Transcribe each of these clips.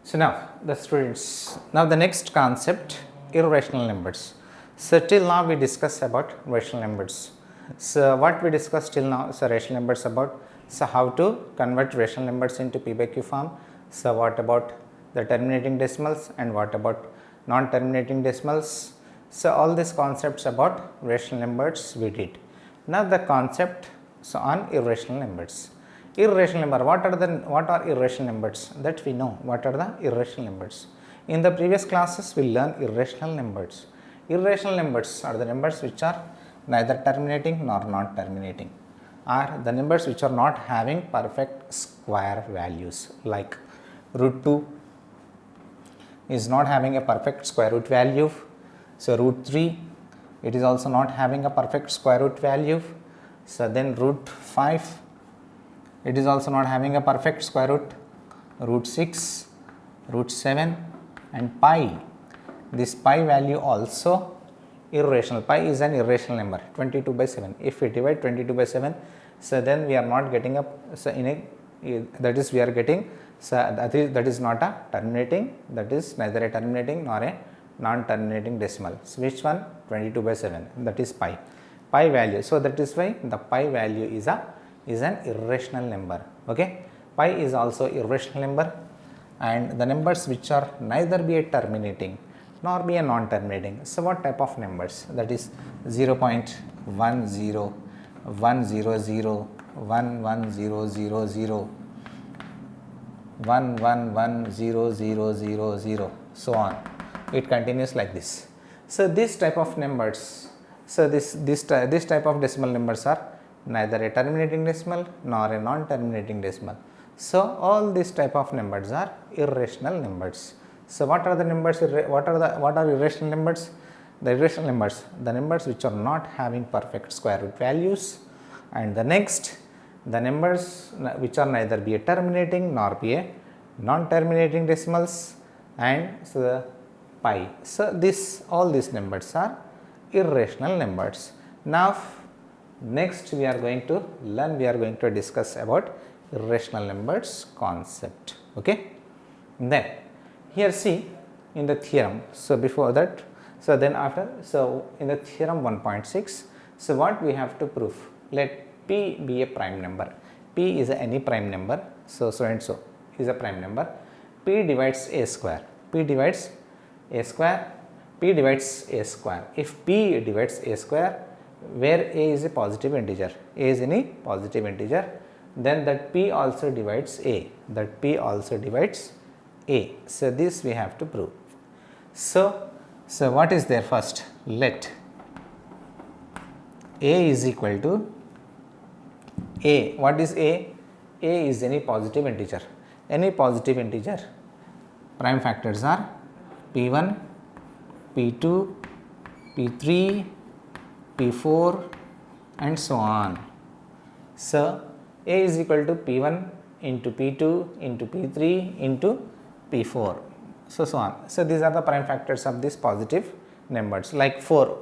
So now the students, now the next concept, irrational numbers. So till now we discussed about rational numbers. So what we discussed till now, so rational numbers about, so how to convert rational numbers into p by q form. So what about the terminating decimals and what about non-terminating decimals. So all these concepts about rational numbers we did. Now the concept so on irrational numbers. Irrational number, what are irrational numbers? That we know. What are the irrational numbers? In the previous classes we learned irrational numbers. Irrational numbers are the numbers which are neither terminating nor non-terminating, are the numbers which are not having perfect square values, like root 2 is not having a perfect square root value. So root 3, it is also not having a perfect square root value. So then root 5, it is also not having a perfect square root. Root 6, root 7 and pi. This pi value also irrational. Pi is an irrational number, 22 by 7. If we divide 22 by 7, so then we are not getting a, so in a, that is we are getting, so that is not a terminating, that is neither a terminating nor a non-terminating decimal. So which one? 22 by 7, that is pi. Pi value. So that is why the pi value is an irrational number. Okay, pi is also irrational number, and the numbers which are neither be a terminating nor be a non-terminating. So what type of numbers? That is 0.10, 100, 11000, 111000, so on. It continues like this. So this type of numbers, so this type of decimal numbers are neither a terminating decimal nor a non-terminating decimal. So all these type of numbers are irrational numbers. So what are the numbers? What are irrational numbers? The irrational numbers, the numbers which are not having perfect square root values, and the next, the numbers which are neither be a terminating nor be a non-terminating decimals, and so the pi. So this, all these numbers are irrational numbers. Now next we are going to learn, we are going to discuss about irrational numbers concept. Okay, then here see in the theorem. So before that, so then after, so in the theorem 1.6, so what we have to prove? Let p be a prime number. P is any prime number. So and so is a prime number. P divides a square. P divides a square. P divides a square. If p divides a square, where a is a positive integer, a is any positive integer, then that p also divides a. That p also divides a. So this we have to prove. So what is there first? Let a is equal to a. What is a? A is any positive integer. Any positive integer. Prime factors are p1, p2, p3, p4 and so on. So a is equal to p1 into p2 into p3 into p4, so on. So these are the prime factors of these positive numbers. Like 4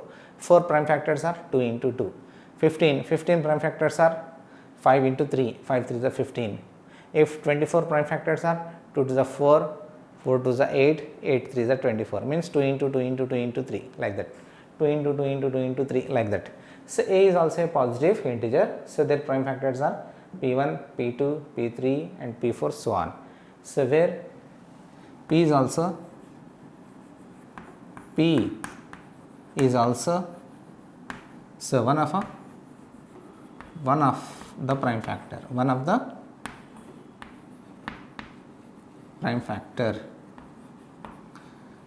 prime factors are 2 into 2. 15 prime factors are 5 into 3, 5 3 is 15. If 24 prime factors are 2 to the 4, 4 to the 8, 8 3 is 24, means 2 into 2 into 2 into 3, like that. 2 into 2 into 2 into 3, like that. So a is also a positive integer. So their prime factors are p1, p2, p3 and p4, so on. So where p is also so one of the prime factor, one of the prime factor.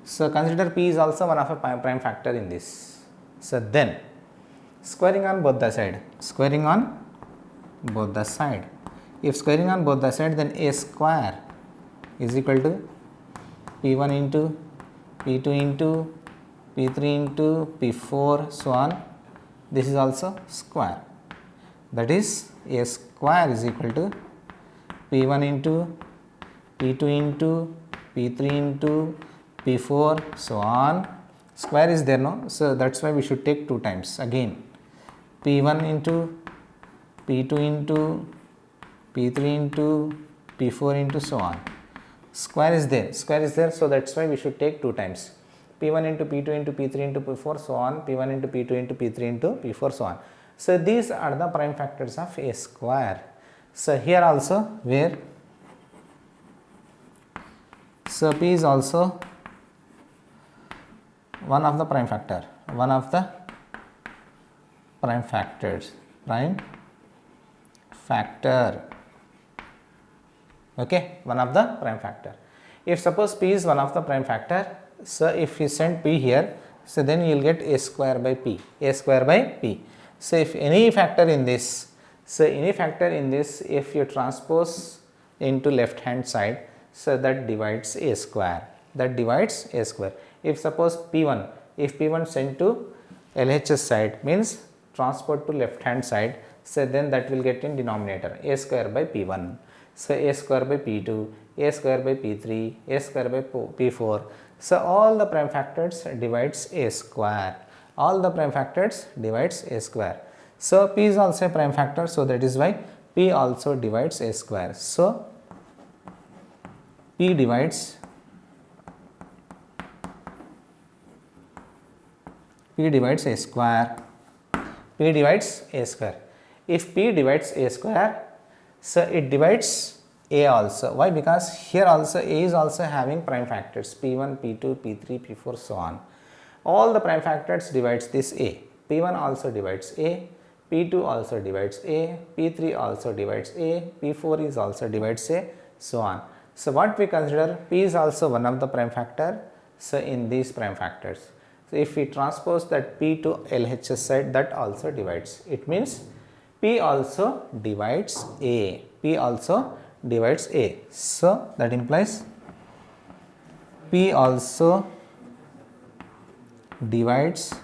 So consider p is also one of a prime factor in this. So then squaring on both the side, squaring on both the side. If squaring on both the side, then a square is equal to p1 into p2 into p3 into p4, so on. This is also square. That is a square is equal to p1 into p2 into p3 into p4, so on. Square is there, no? So that's why we should take 2 times again. p1 into p2 into p3 into p4 into so on. square is there, so that's why we should take 2 times. P1 into P2 into P3 into P4 so on, P1 into P2 into P3 into P4 so on. So these are the prime factors of a square. So here also where, so P is also one of the prime factor, one of the prime factors, okay, one of the prime factor. If suppose P is one of the prime factor, so if you send P here, so then you will get a square by P, So if any factor in this, if you transpose into left hand side, so that divides a square, If suppose P1, if P1 sent to LHS side, means transport to left hand side, so then that will get in denominator a square by P1. So a square by P2, a square by P3, a square by P4. So all the prime factors divides a square. So P is also a prime factor, so that is why P also divides a square. So P divides a square. If P divides a square, so it divides A also. Why? Because here also A is also having prime factors P1, P2, P3, P4 so on. All the prime factors divides this A. P1 also divides A, P2 also divides A, P3 also divides A, P4 is also divides A, so on. So what we consider, P is also one of the prime factor, so in these prime factors. So if we transpose that P to LHS side, that also divides. It means P also divides A. So that implies P also divides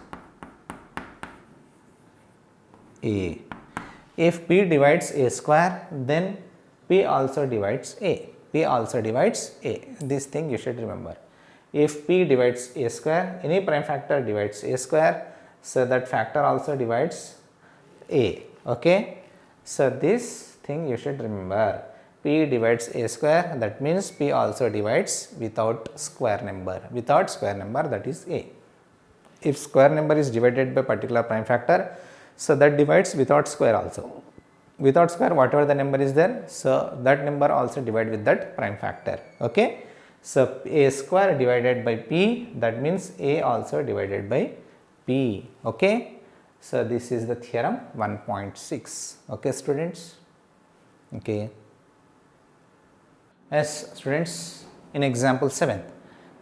A. If P divides A square, then P also divides A. This thing you should remember. If P divides A square, any prime factor divides A square, so that factor also divides A. Okay. So this thing you should remember. P divides A square, that means P also divides without square number, that is A. If square number is divided by particular prime factor, so that divides without square also. Without square, whatever the number is there, so that number also divide with that prime factor. Okay. So A square divided by P, that means A also divided by P. Okay. So this is the theorem 1.6. Okay, students. Okay. As students, in example 7.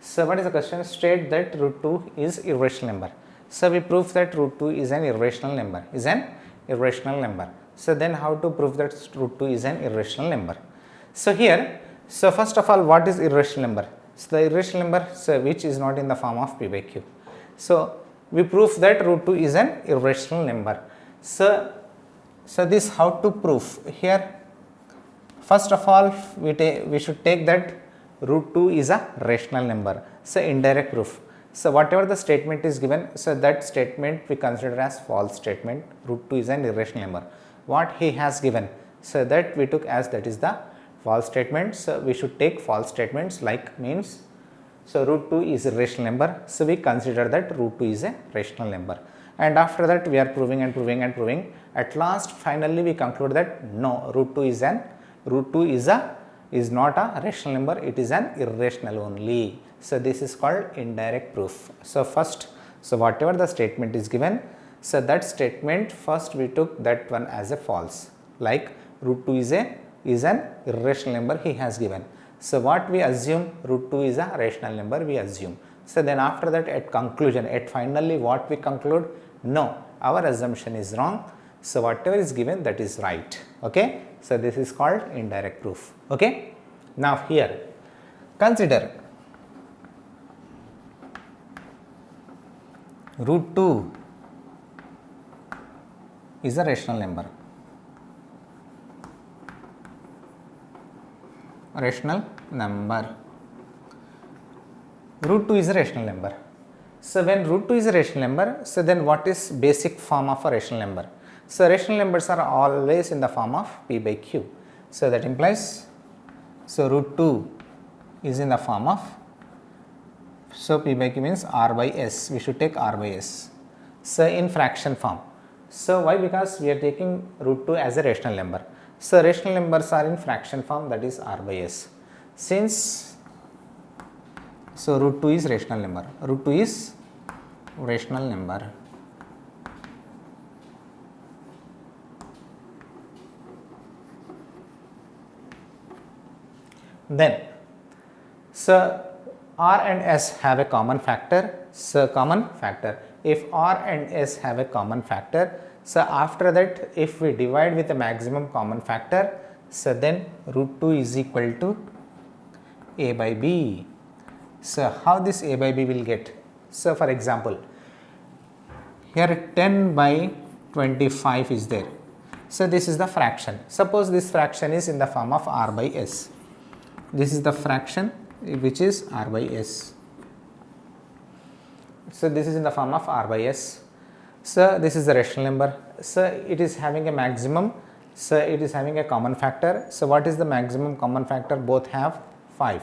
So what is the question? State that root 2 is irrational number. So we prove that root 2 is an irrational number. So then how to prove that root 2 is an irrational number? So here, so first of all, what is irrational number? So the irrational number, so which is not in the form of P by Q. So we prove that root 2 is an irrational number. So this how to prove? Here, first of all, we should take that root 2 is a rational number. So indirect proof. So whatever the statement is given, so that statement we consider as false statement. Root 2 is an irrational number. What he has given, so that we took as that is the false statement. So we should take false statements like means, so root 2 is a rational number. So we consider that root 2 is a rational number. And after that we are proving and proving. At last finally we conclude that no, root 2 is not a rational number, it is an irrational only. So this is called indirect proof. So first, so whatever the statement is given, so that statement first we took that one as a false, like root 2 is an irrational number he has given. So what we assume, root 2 is a rational number we assume. So then after that at conclusion, at finally what we conclude, no, our assumption is wrong. So whatever is given, that is right. Okay. So this is called indirect proof. Okay. Now here consider root 2 is a rational number. Root 2 is a rational number. So when root 2 is a rational number, so then what is basic form of a rational number? So rational numbers are always in the form of P by Q. So that implies, so root 2 is in the form of, so P by Q means R by S, we should take R by S. So in fraction form. So why? Because we are taking root 2 as a rational number. So rational numbers are in fraction form, that is R by S. Since, so root 2 is rational number, root 2 is rational number. Then, so R and S have a common factor, so common factor. If R and S have a common factor, so after that if we divide with the maximum common factor, so then root 2 is equal to A by B. So how this A by B will get? So for example, here 10 by 25 is there. So this is the fraction. Suppose this fraction is in the form of R by S. This is the fraction which is R by S. So this is in the form of R by S. So this is the rational number. So it is having a maximum. So it is having a common factor. So what is the maximum common factor? Both have 5.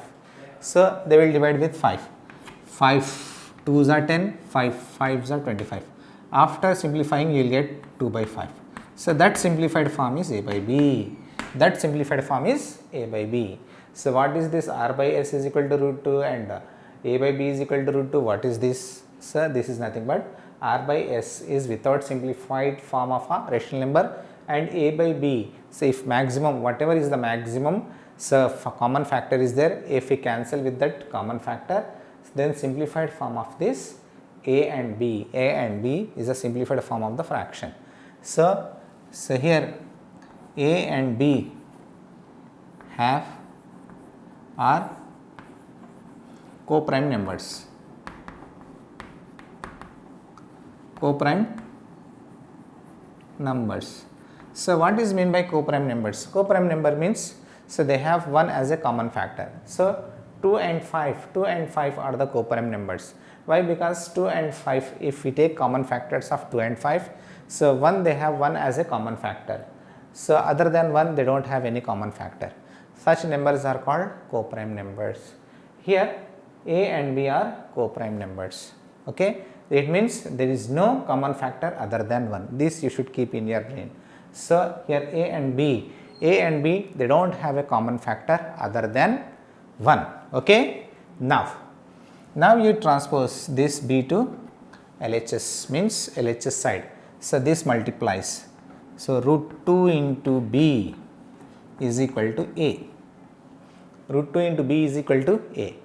So they will divide with 5. 5 2s are 10, 5 5s are 25. After simplifying you will get 2 by 5. So that simplified form is A by B. That simplified form is A by B. So what is this? R by S is equal to root 2 and A by B is equal to root 2. What is this? So this is nothing but R by S is without simplified form of a rational number, and A by B. So if maximum, whatever is the maximum, so common factor is there. If we cancel with that common factor, then simplified form of this A and B. A and B is a simplified form of the fraction. So here A and B are co-prime numbers. Co-prime numbers. So what is meant by co-prime numbers? Co-prime number means, so they have 1 as a common factor. So 2 and 5 are the co-prime numbers. Why? Because 2 and 5, if we take common factors of 2 and 5, so 1 they have 1 as a common factor. So other than 1 they don't have any common factor. Such numbers are called co-prime numbers. Here A and B are co-prime numbers. Okay, it means there is no common factor other than 1. This you should keep in your brain. So here A and B they don't have a common factor other than 1. Okay, now you transpose this B to LHS, means LHS side. So this multiplies. So root 2 into B is equal to A. Root 2 into B is equal to A.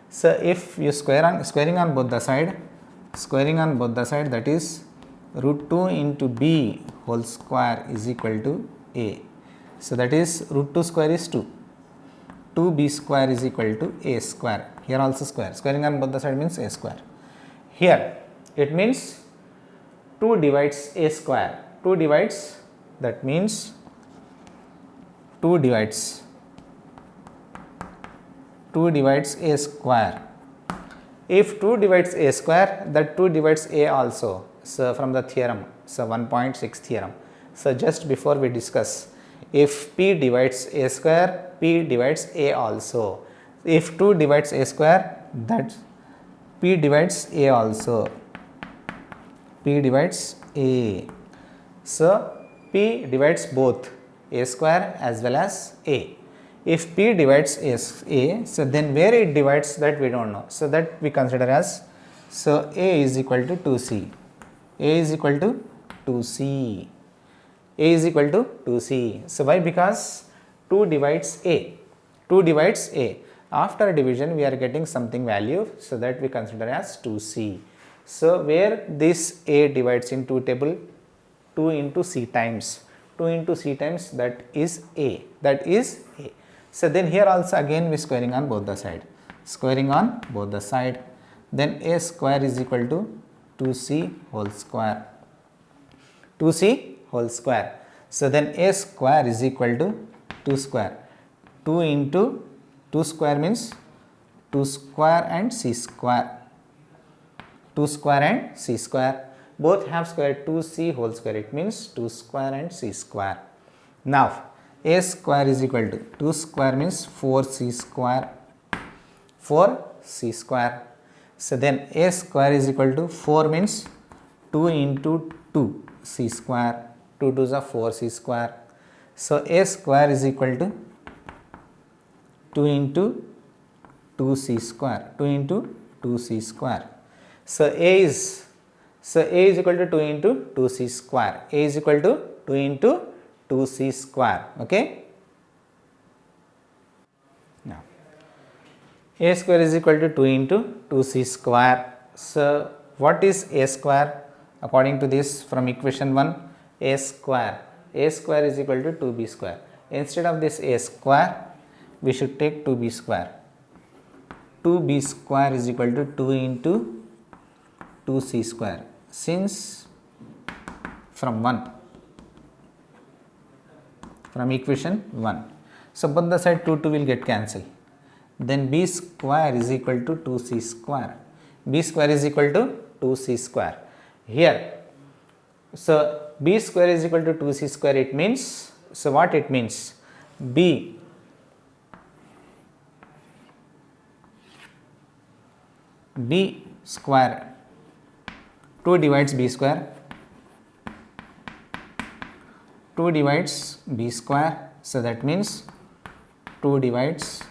So if you squaring on both the side, that is root 2 into B whole square is equal to A. So that is root 2 square is 2. 2B square is equal to A square. Here also square. Squaring on both the side means A square. Here it means 2 divides A square. 2 divides, that means 2 divides A square. If 2 divides A square, that 2 divides A also. So from the theorem, so 1.6 theorem. So just before we discuss, if P divides A square, P divides A also. If 2 divides A square, that P divides A also. P divides A. So P divides both A square as well as A. If P divides A, so then where it divides, that we don't know. So that we consider as, so A is equal to 2C. A is equal to 2C. A is equal to 2C. So why? Because 2 divides A. 2 divides A. After division we are getting something value, so that we consider as 2C. So where this A divides in 2 table, 2 into C times. 2 into C times, that is A. That is A. So then here also again we squaring on both the side. Squaring on both the side. Then A square is equal to 2C whole square. 2C whole square. So then A square is equal to 2 square. 2 into 2 square means 2 square and C square. 2 square and C square. Both have square, 2C whole square. It means 2 square and C square. Now A square is equal to 2 square means 4C square. 4c square. So then a square is equal to 4 means 2 into 2 c square, 2 2s are 4c square. So a square is equal to 2 into 2c square, 2 into 2c square. So a is equal to 2 into 2c square, a is equal to 2 into 2c square. Okay. Now a square is equal to 2 into 2c square. So what is a square? According to this, from equation 1, a square is equal to 2b square. Instead of this a square, we should take 2b square. 2b square is equal to 2 into 2c square, since from equation 1. So both the side 2 will get cancelled. Then b square is equal to 2c square. B square is equal to 2c square. Here, so b square is equal to 2c square, it means, so what it means? B square, 2 divides b square, 2 divides b square, so that means 2 divides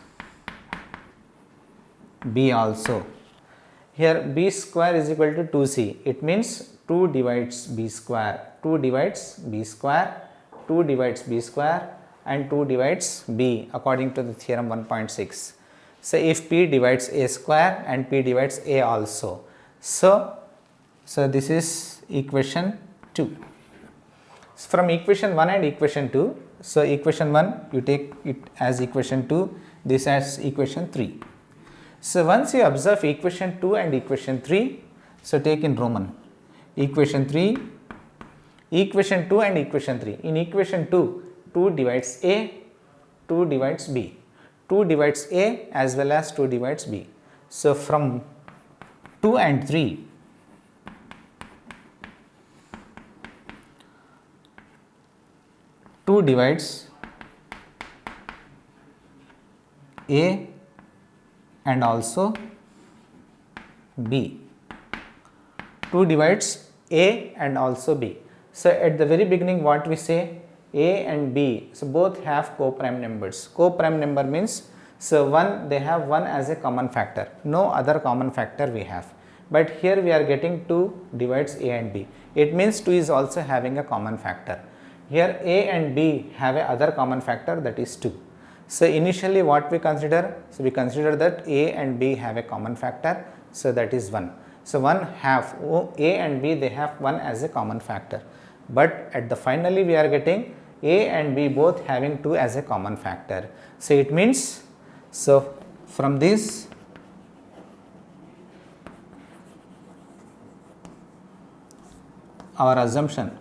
b also. Here b square is equal to 2c, it means 2 divides b square, 2 divides b square, 2 divides b square and 2 divides b according to the theorem 1.6. So if p divides a square and p divides a also. So this is equation 2. From equation 1 and equation 2, so equation 1 you take it as equation 2, this as equation 3. So once you observe equation 2 and equation 3, so take in Roman equation 3, equation 2 and equation 3. In equation 2, 2 divides a, 2 divides b, 2 divides a as well as 2 divides b. So from 2 and 3, two divides a and also b, 2 divides a and also b. So at the very beginning what we say, a and b, so both have co-prime numbers. Co-prime number means, so they have 1 as a common factor, no other common factor we have. But here we are getting 2 divides a and b, it means 2 is also having a common factor. Here a and b have a other common factor, that is 2. So initially what we consider, so we consider that a and b have a common factor, so that is 1. So a and b, they have 1 as a common factor, but at the finally we are getting a and b both having 2 as a common factor. So it means, so from this our assumption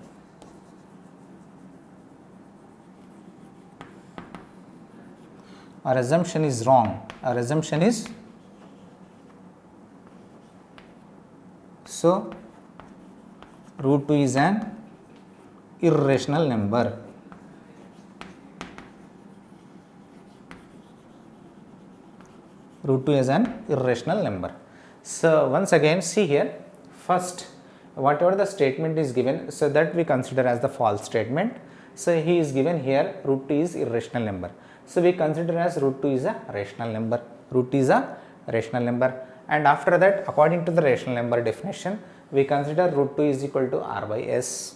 is wrong. Our assumption is, so root 2 is an irrational number. Root 2 is an irrational number. So once again see here, first whatever the statement is given, so that we consider as the false statement. So he is given here root 2 is irrational number. So we consider as root 2 is a rational number. Root is a rational number, and after that according to the rational number definition we consider root 2 is equal to r by s.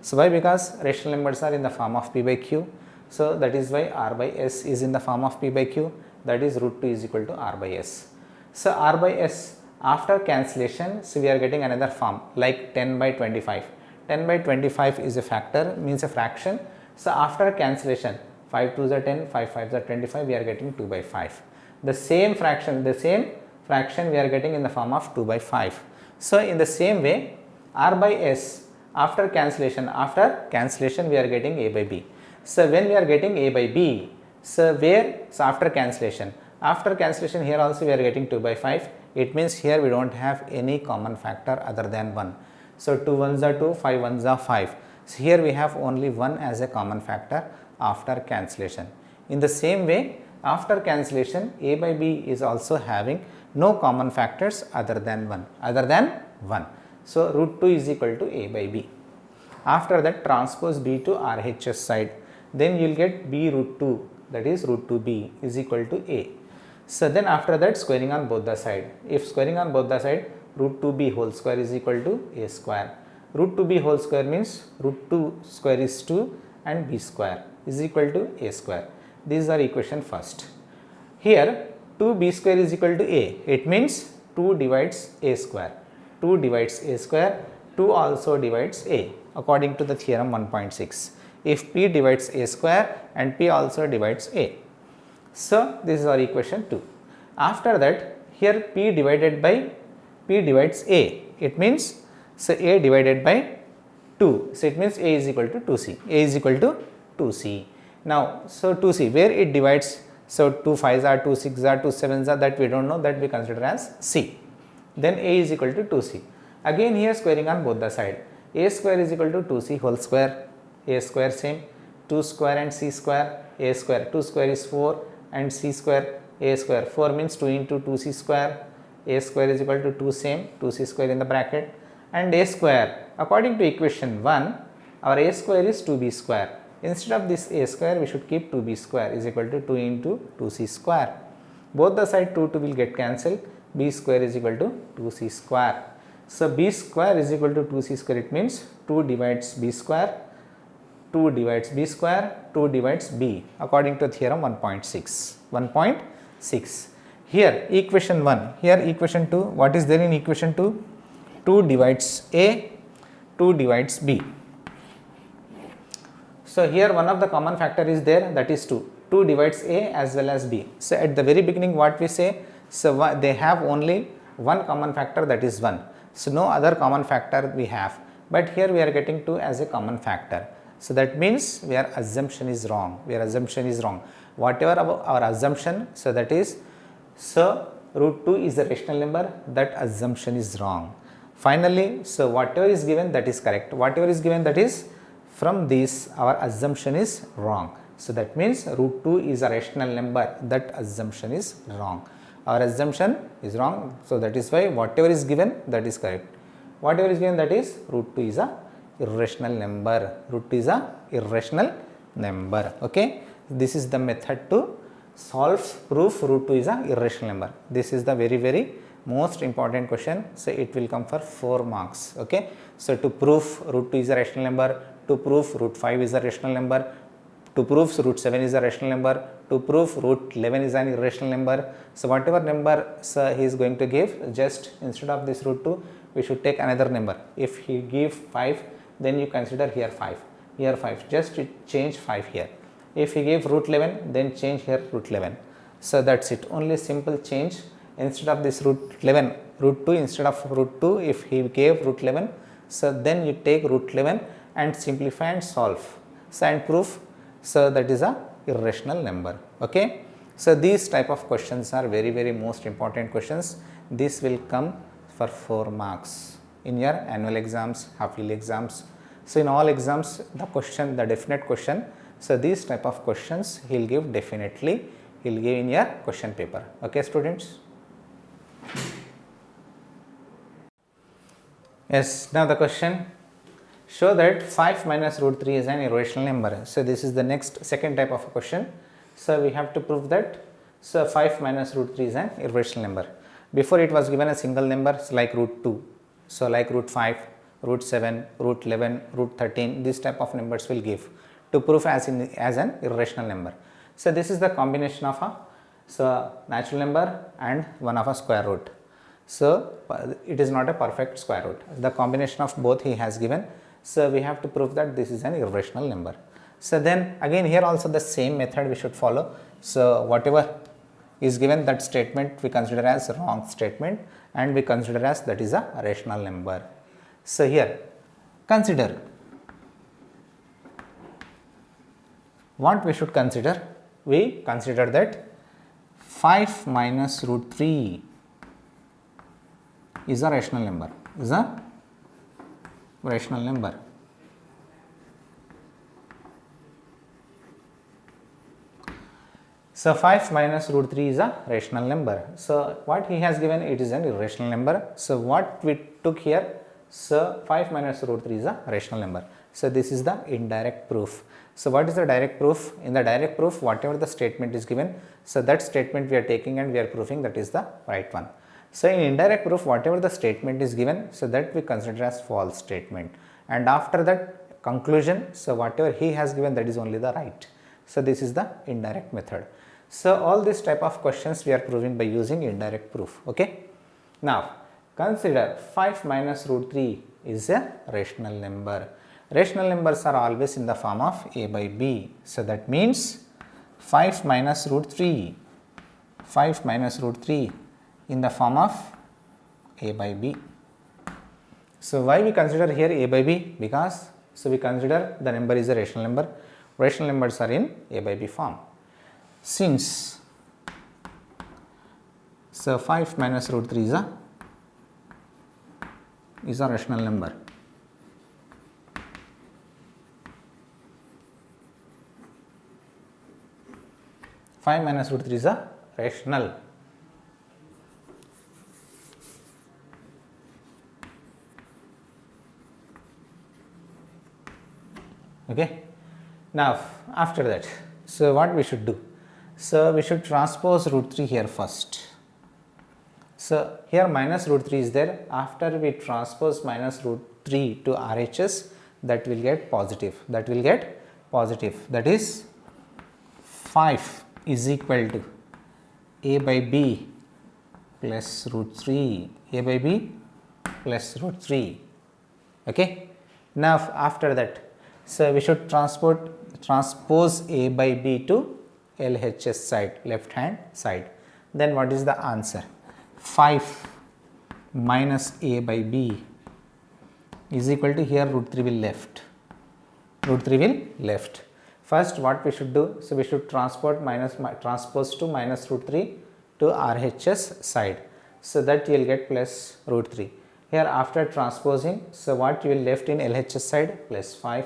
So why? Because rational numbers are in the form of p by q. So that is why r by s is in the form of p by q, that is root 2 is equal to r by s. So r by s after cancellation, so we are getting another form like 10 by 25. 10 by 25 is a factor, means a fraction. So after cancellation, 5 2s are 10, 5 5s are 25, we are getting 2 by 5. The same fraction we are getting in the form of 2 by 5. So in the same way, r by s after cancellation we are getting a by b. So when we are getting a by b, so after cancellation here also we are getting 2 by 5. It means here we don't have any common factor other than 1. So 2 1s are 2, 5 1s are 5. So here we have only 1 as a common factor after cancellation. In the same way, After cancellation, a by b is also having no common factors other than 1. So, root 2 is equal to a by b. After that, transpose b to RHS side, then you will get b root 2, that is root 2b is equal to a. So, then after that, squaring on both the side. If squaring on both the side, root 2b whole square is equal to a square. Root 2b whole square means root 2 square is 2 and b square is equal to a square. These are equation first. Here 2b square is equal to a. It means 2 divides a square. 2 divides a square. 2 also divides a according to the theorem 1.6. If p divides a square and p also divides a. So, this is our equation 2. After that, here p divides a. It means, so a divided by 2. So, it means a is equal to 2c. a is equal to 2c. Now, so 2c, where it divides, so 2 5s are 2 6s are 2 7s are, that we do not know, that we consider as c. Then a is equal to 2c. Again here squaring on both the side. A square is equal to 2c whole square. A square same. 2 square and c square. A square. 2 square is 4 and c square. A square. 4 means 2 into 2c square. A square is equal to 2 same. 2c square in the bracket. And a square. According to equation 1, our a square is 2b square. Instead of this a square, we should keep 2b square is equal to 2 into 2c square. Both the side 2 will get cancelled. B square is equal to 2c square. So, b square is equal to 2c square. It means 2 divides b square, 2 divides b square, 2 divides b according to theorem 1.6. 1.6. Here equation 1, here equation 2, what is there in equation 2? 2 divides a, 2 divides b. So, here one of the common factor is there, that is 2. 2 divides a as well as b. So, at the very beginning what we say, so they have only one common factor, that is 1. So, no other common factor we have, but here we are getting 2 as a common factor. So, that means our assumption is wrong, whatever our assumption, so that is, so root 2 is a rational number, that assumption is wrong. Finally, so whatever is given, that is correct, whatever is given, that is, from this our assumption is wrong. So, that means root 2 is a rational number, that assumption is wrong. Our assumption is wrong. So, that is why whatever is given, that is correct. Whatever is given, that is root 2 is a irrational number. Root 2 is a irrational number. Okay. This is the method to proof root 2 is a irrational number. This is the very most important question. So, it will come for 4 marks. Okay. So, to prove root 2 is a rational number, to prove root 5 is a rational number, to prove root 7 is a rational number, to prove root 11 is an irrational number. So, whatever number he is going to give, just instead of this root 2, we should take another number. If he give 5, then you consider here 5, just change 5 here. If he gave root 11, then change here root 11. So, that is it, only simple change. Instead of this root 11, root 2, instead of root 2, if he gave root 11, so then you take root 11 and simplify and solve. So, and proof, so that is a irrational number. Okay. So, these type of questions are very most important questions. This will come for 4 marks in your annual exams, half yearly exams. So, in all exams, the definite question. So, these type of questions he will give definitely, he will give in your question paper. Okay, students. Yes, now the question. Show that 5 minus root 3 is an irrational number. So, this is the second type of a question. So, we have to prove that, so 5 minus root 3 is an irrational number. Before it was given a single number like root 2. So, like root 5, root 7, root 11, root 13, this type of numbers will give to prove as an irrational number. So, this is the combination of a natural number and one of a square root. So, it is not a perfect square root. The combination of both he has given. So, we have to prove that this is an irrational number. So, then again here also the same method we should follow. So, whatever is given, that statement we consider as wrong statement and we consider as that is a rational number. So, here consider what we should consider. We consider that 5 minus root 3 is a rational number, So 5 minus root 3 is a rational number. So what he has given, it is an irrational number. So what we took here, so 5 minus root 3 is a rational number. So this is the indirect proof. So what is the direct proof? In the direct proof, whatever the statement is given, so that statement we are taking and we are proving that is the right one. So in indirect proof, whatever the statement is given, so that we consider as false statement. And after that conclusion, so whatever he has given, that is only the right. So this is the indirect method. So all these type of questions we are proving by using indirect proof. Okay. Now consider 5 minus root 3 is a rational number. Rational numbers are always in the form of a by b. So that means 5 minus root 3 in the form of a by b. So why we consider here a by b? Because so we consider the number is a rational number. Rational numbers are in a by b form. Since so 5 minus root 3 is a rational number. Five minus root 3 is a rational. Okay. Now after that, so what we should do? So we should transpose root 3 here first. So here minus root 3 is there. After we transpose minus root 3 to RHS, that will get positive. That is 5 is equal to a by b plus root 3. A by b plus root 3. Okay. Now after that, so we should transpose a by b to LHS side, left hand side. Then what is the answer? 5 minus a by b is equal to, here root 3 will left. First what we should do? So we should transpose to minus root 3 to RHS side. So that you will get plus root 3. Here after transposing, so what you will left in LHS side? Plus 5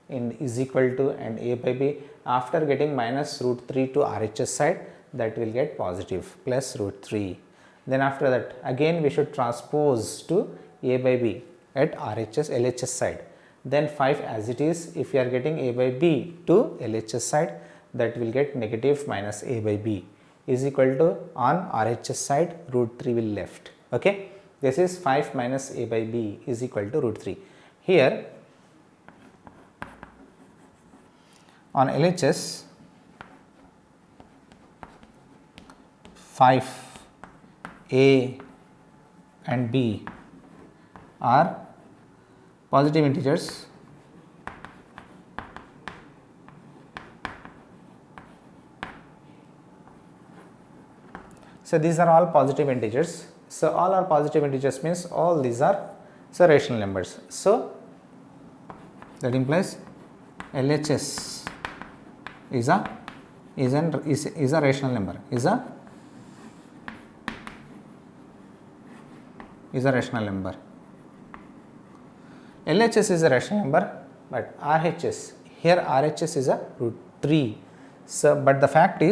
is equal to, and a by b, after getting minus root 3 to RHS side, that will get positive plus root 3. Then after that again we should transpose to a by b at LHS side. Then 5 as it is, if you are getting a by b to LHS side, that will get negative minus a by b is equal to, on RHS side root 3 will left. Okay. This is 5 minus a by b is equal to root 3. Here on LHS, 5 a and b are positive integers. So these are all positive integers. So all are positive integers means all these are rational numbers. So that implies LHS is a rational number, is a rational number. LHS is a rational number, but RHS, here RHS is a root 3. So but the fact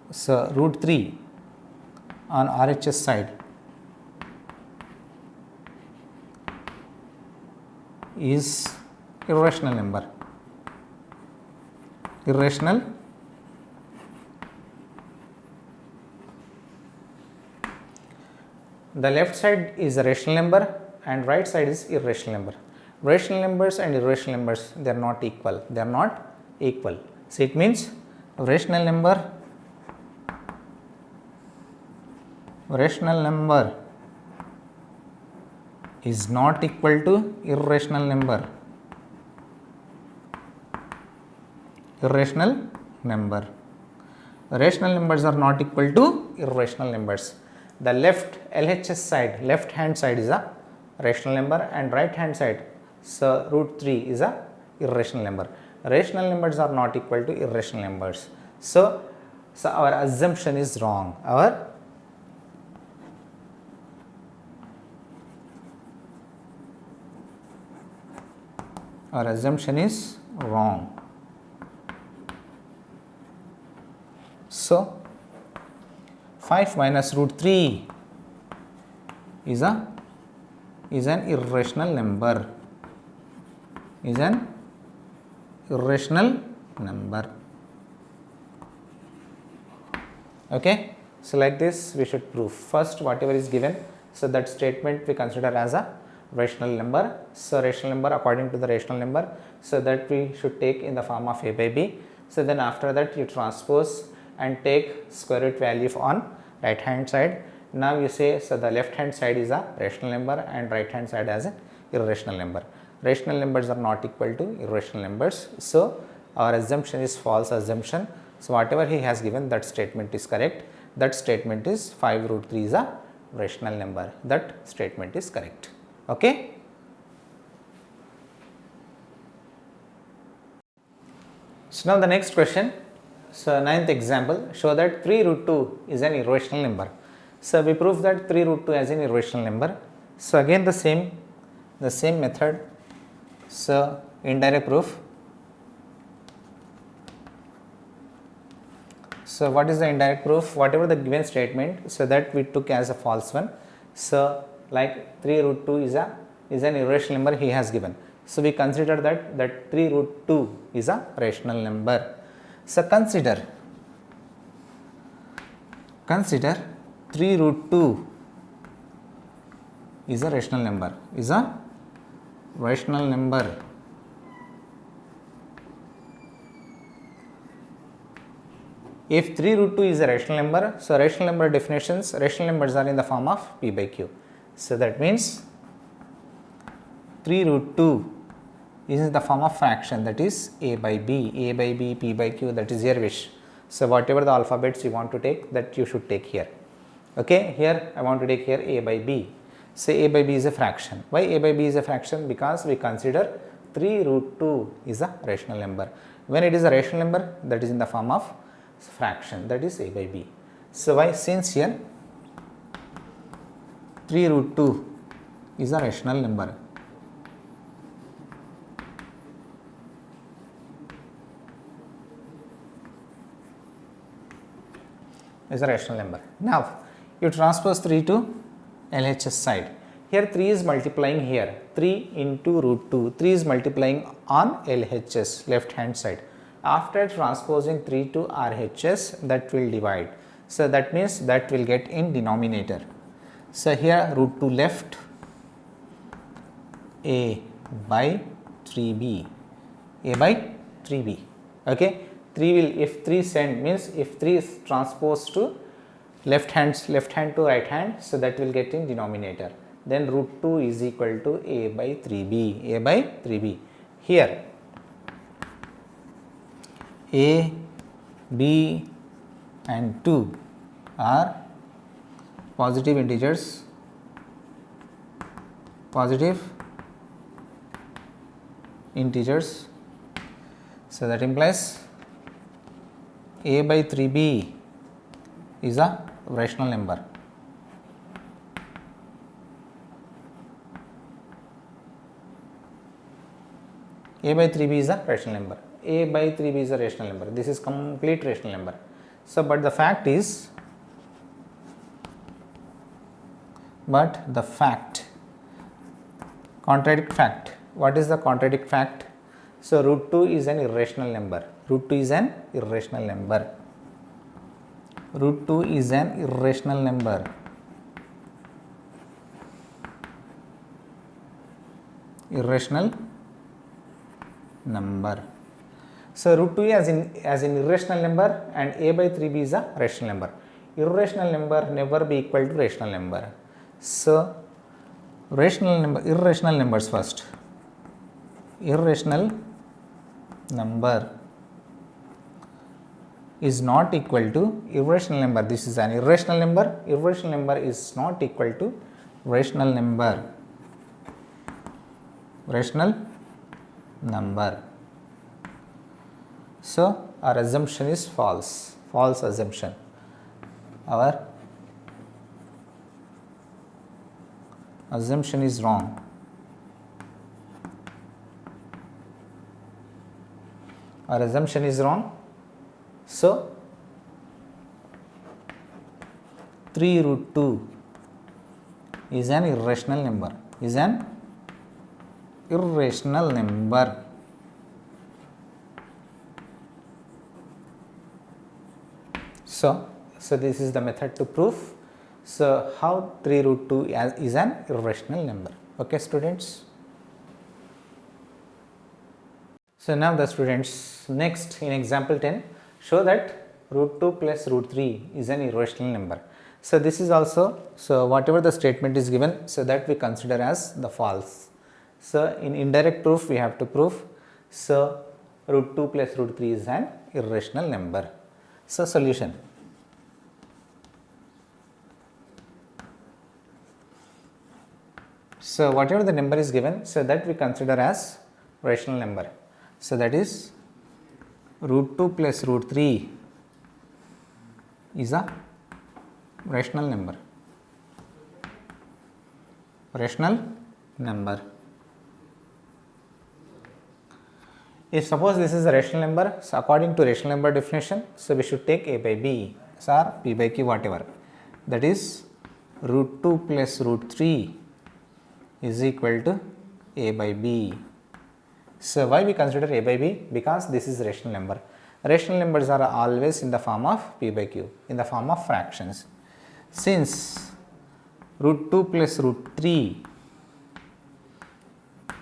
so root 3 on RHS side is irrational number. Irrational the left side is a rational number and right side is irrational number. Rational numbers and irrational numbers, they are not equal. So it means rational number is not equal to irrational number. Rational numbers are not equal to irrational numbers. The left LHS side, left hand side is a rational number and right hand side, so root 3 is a irrational number. Rational numbers are not equal to irrational numbers. So our assumption is wrong. our assumption is wrong. So 5 minus root 3 is an irrational number. Is an irrational number. Okay. So like this we should prove. First whatever is given, so that statement we consider as a rational number. So rational number according to the rational number, so that we should take in the form of a by b. So then after that you transpose and take square root value on right hand side. Now you say, so the left hand side is a rational number and right hand side as an irrational number. Rational numbers are not equal to irrational numbers. So our assumption is false assumption. So whatever he has given, that statement is correct. That statement is 5 root 3 is a rational number. That statement is correct. Okay. So now the next question. So ninth example, show that 3 root 2 is an irrational number. So we prove that 3 root 2 as an irrational number. So again the same method. So indirect proof. So what is the indirect proof? Whatever the given statement, so that we took as a false one. So like 3 root 2 is an irrational number he has given. So we consider that 3 root 2 is a rational number. So consider 3 root 2 is a rational number. If 3 root 2 is a rational number, so rational number definitions, rational numbers are in the form of p by q. So that means 3 root 2 is in the form of fraction, that is a by b, p by q, that is your wish. So whatever the alphabets you want to take, that you should take here. Okay, here I want to take here a by b. Say a by b is a fraction. Why a by b is a fraction? Because we consider 3 root 2 is a rational number. When it is a rational number, that is in the form of fraction, that is a by b. So why? Since here 3 root 2 is a rational number. Is a rational number. Now you transpose 3 to LHS side. Here 3 is multiplying here. 3 into root 2. 3 is multiplying on LHS, left hand side. After transposing 3 to RHS, that will divide. So that means that will get in denominator. So here root 2 left, a by 3b. A by 3b. Okay. 3 will, if 3 send, means if 3 is transposed to left hand to right hand, so that will get in denominator. Then root 2 is equal to a by 3b. A by 3b. Here a, b and 2 are positive integers, so that implies a by 3b is a rational number. A by 3b is a rational number. A by 3b is a rational number. This is complete rational number. So, but the fact, contradict fact. What is the contradict fact? So, root 2 is an irrational number. Root 2 is an irrational number. Root 2 is an irrational number. Irrational number. So root 2 as in irrational number and a by 3b is a rational number. Irrational number never be equal to rational number. So irrational numbers first. Irrational number is not equal to irrational number. This is an irrational number. Irrational number is not equal to rational number. Rational number. So our assumption is false. False assumption. Our assumption is wrong. our assumption is wrong. So 3 root 2 is an irrational number, is an irrational number. So this is the method to prove. So how 3 root 2 is an irrational number. Okay, students. So now the students, next in example 10, show that root 2 plus root 3 is an irrational number. So this is also, so whatever the statement is given, so that we consider as the false. So in indirect proof we have to prove, so root 2 plus root 3 is an irrational number. So solution. So whatever the number is given, so that we consider as rational number. So that is root 2 plus root 3 is a rational number. Rational number. If suppose this is a rational number, so according to rational number definition, so we should take a by b, or p by q, whatever. That is root 2 plus root 3 is equal to a by b. So why we consider a by b? Because this is rational number. Rational numbers are always in the form of p by q, in the form of fractions. Since root 2 plus root 3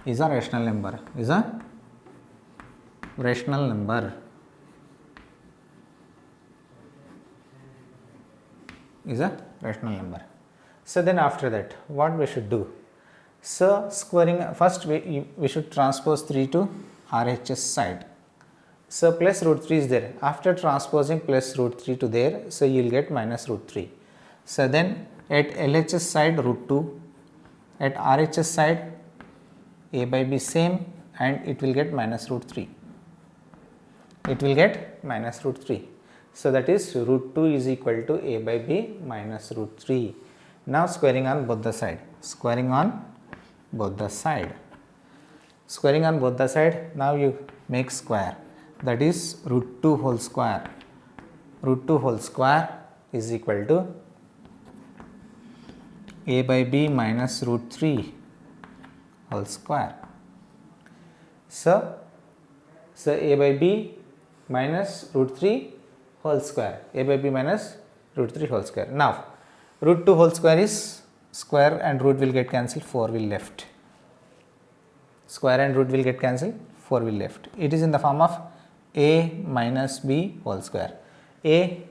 is a rational number, is a rational number, is a rational number. So then after that, what we should do? So squaring, first we should transpose 3 to RHS side. So plus root 3 is there. After transposing plus root 3 to there, so you will get minus root 3. So then at LHS side root 2, at RHS side a by b same, and it will get minus root 3. It will get minus root 3. So that is root 2 is equal to a by b minus root 3. Now squaring on both the side. Squaring on both the side. Squaring on both the side, now you make square. That is root 2 whole square. Root 2 whole square is equal to a by b minus root 3 whole square. So a by b minus root 3 whole square. A by b minus root 3 whole square. Now root 2 whole square is square and root will get cancelled, 4 will left. Square and root will get cancelled, 4 will left. It is in the form of a minus b whole square. A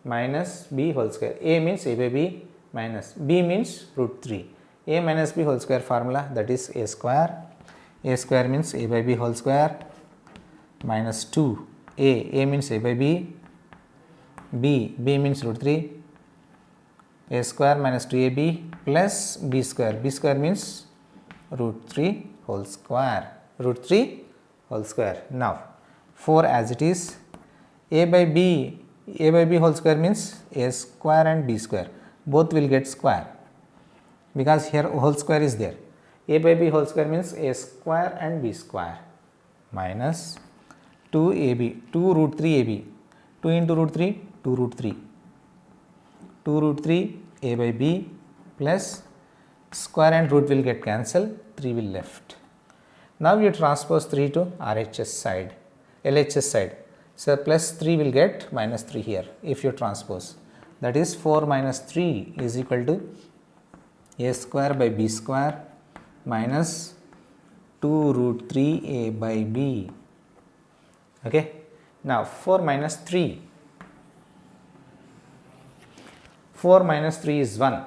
minus b whole square. A means a by b minus b means root 3. A minus b whole square formula, that is a square. A square means a by b whole square minus 2. A means a by b. B means root 3. A square minus 2ab plus b square. B square means root 3 whole square. Root 3 whole square. Now 4 as it is. A by b whole square means a square and b square. Both will get square because here whole square is there. A by b whole square means a square and b square minus 2ab, 2 root 3ab. 2 into root 3, 2 root 3. 2 root 3 a by b plus square and root will get cancelled, 3 will left. Now you transpose 3 to RHS side, LHS side. So plus 3 will get minus 3 here if you transpose. That is 4 minus 3 is equal to a square by b square minus 2 root 3 a by b. Okay. Now 4 minus 3. 4 minus 3 is 1.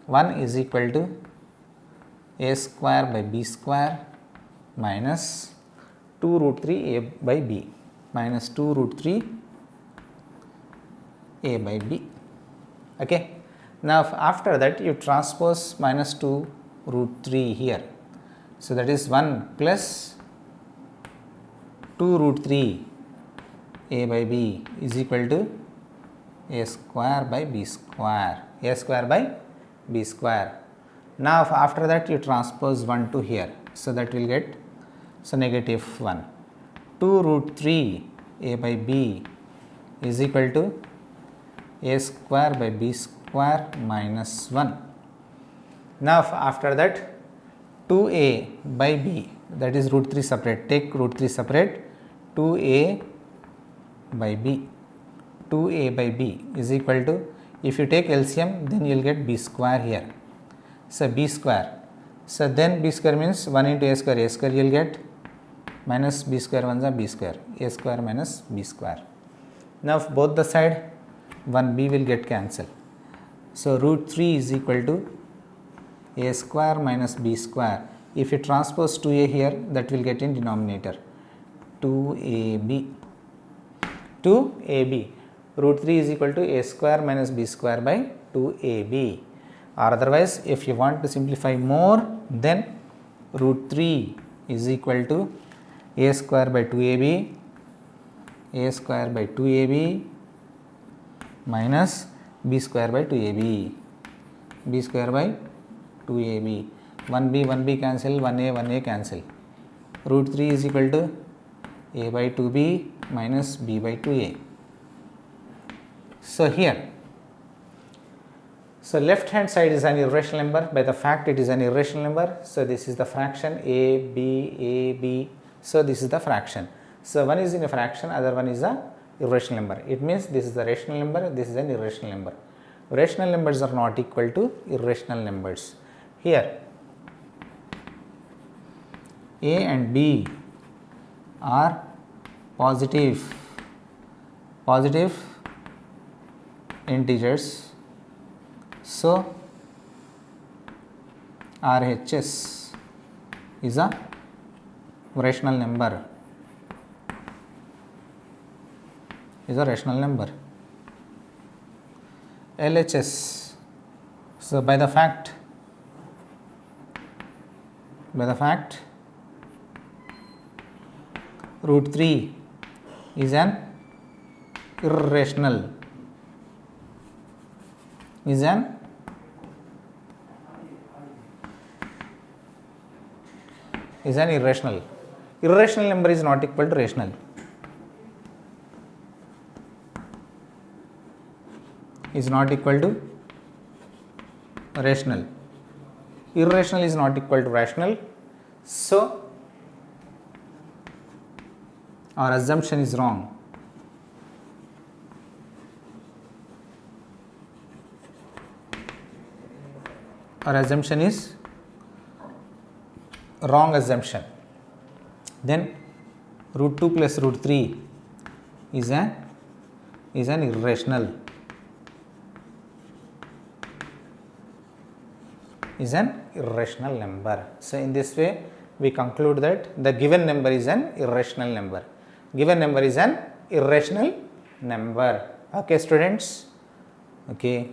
1 is equal to a square by b square minus 2 root 3 a by b minus 2 root 3 a by b. Okay. Now after that you transpose minus 2 root 3 here. So that is 1 plus 2 root 3 a by b is equal to a square by b square. A square by b square. Now after that you transpose 1 to here. So that will get, so negative 1. 2 root 3 a by b is equal to a square by b square minus 1. Now after that 2a by b, that is root 3 separate, take root 3 separate, 2a by b, 2a by b is equal to, if you take LCM then you will get b square here. So b square, so then b square means 1 into a square you will get, minus b square 1 is b square, a square minus b square. Now both the side 1b will get cancelled. So root 3 is equal to a square minus b square. If you transpose 2a here, that will get in denominator, 2ab. 2ab. Root 3 is equal to a square minus b square by 2ab. Or otherwise, if you want to simplify more, then root 3 is equal to a square by 2ab, a square by 2ab minus b square by 2ab, b square by 2ab, 1b cancel, 1a cancel. Root 3 is equal to a by 2b minus b by 2a. So here, so left hand side is an irrational number by the fact it is an irrational number. So this is the fraction a, b. So this is the fraction. So one is in a fraction, other one is a irrational number. It means this is the rational number, this is an irrational number. Rational numbers are not equal to irrational numbers. Here a and b are positive integers. So RHS is a rational number, LHS, so by the fact root 3 is an irrational, irrational number is not equal to rational. Is not equal to rational. Irrational is not equal to rational. So our assumption is wrong. Our assumption is wrong assumption. Then root 2 plus root 3 is an irrational, number. So in this way we conclude that the given number is an irrational number. Okay students, okay.